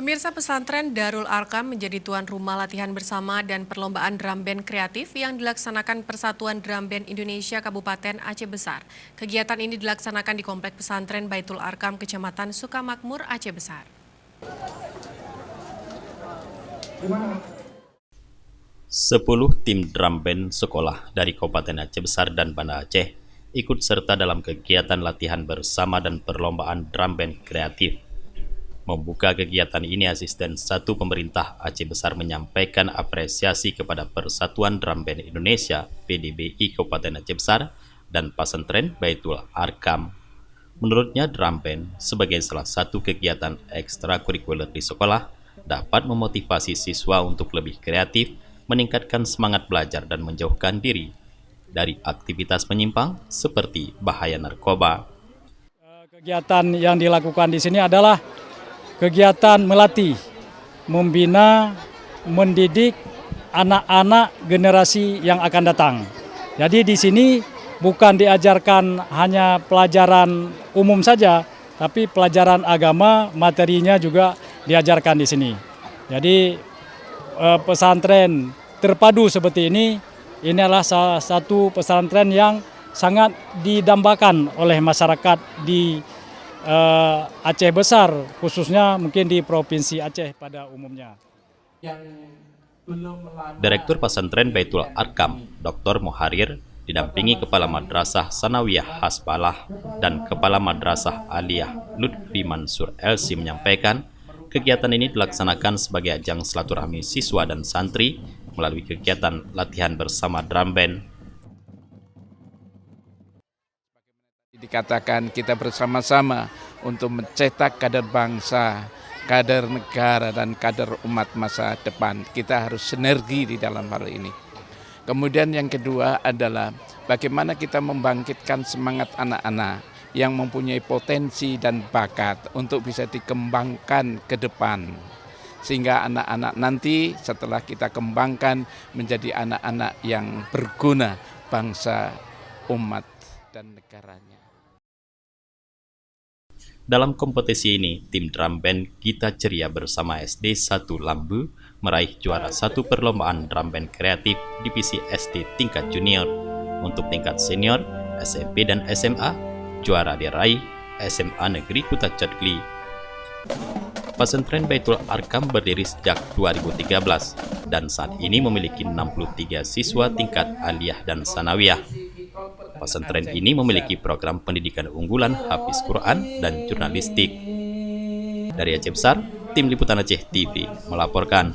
Pemirsa, pesantren Darul Arkam menjadi tuan rumah latihan bersama dan perlombaan drum band kreatif yang dilaksanakan Persatuan Drum Band Indonesia Kabupaten Aceh Besar. Kegiatan ini dilaksanakan di Komplek Pesantren Baitul Arkam, Kecamatan Sukamakmur, Aceh Besar. 10 tim drum band sekolah dari Kabupaten Aceh Besar dan Banda Aceh ikut serta dalam kegiatan latihan bersama dan perlombaan drum band kreatif. Membuka kegiatan ini, Asisten 1 Pemerintah Aceh Besar menyampaikan apresiasi kepada Persatuan Drum Band Indonesia (PDBI) Kabupaten Aceh Besar dan Pesantren Baitul Arkam. Menurutnya, drum band sebagai salah satu kegiatan ekstrakurikuler di sekolah dapat memotivasi siswa untuk lebih kreatif, meningkatkan semangat belajar dan menjauhkan diri dari aktivitas menyimpang seperti bahaya narkoba. Kegiatan yang dilakukan di sini adalah kegiatan melatih, membina, mendidik anak-anak generasi yang akan datang. Jadi di sini bukan diajarkan hanya pelajaran umum saja, tapi pelajaran agama, materinya juga diajarkan di sini. Jadi pesantren terpadu seperti ini adalah salah satu pesantren yang sangat didambakan oleh masyarakat di Aceh Besar, khususnya mungkin di Provinsi Aceh pada umumnya. Direktur Pesantren Baitul Arkam, Dr. Muharir, didampingi Kepala Madrasah Sanawiyah Hasbalah dan Kepala Madrasah Aliyah Lutfi Mansur Elsi menyampaikan, kegiatan ini dilaksanakan sebagai ajang silaturahmi siswa dan santri melalui kegiatan latihan bersama drum band. Dikatakan kita bersama-sama untuk mencetak kader bangsa, kader negara, dan kader umat masa depan. Kita harus sinergi di dalam hal ini. Kemudian yang kedua adalah bagaimana kita membangkitkan semangat anak-anak yang mempunyai potensi dan bakat untuk bisa dikembangkan ke depan. Sehingga anak-anak nanti setelah kita kembangkan menjadi anak-anak yang berguna bangsa, umat, dan negaranya. Dalam kompetisi ini, tim drum band Gita Ceria bersama SD 1 Lambu meraih juara 1 perlombaan drum band kreatif divisi SD tingkat junior. Untuk tingkat senior, SMP dan SMA, juara diraih SMA Negeri Kuta Codgli. Pesantren Baitul Arkam berdiri sejak 2013 dan saat ini memiliki 63 siswa tingkat aliyah dan sanawiyah. Pesantren ini memiliki program pendidikan unggulan Hafiz Quran dan jurnalistik. Dari Aceh Besar, Tim Liputan Aceh TV melaporkan.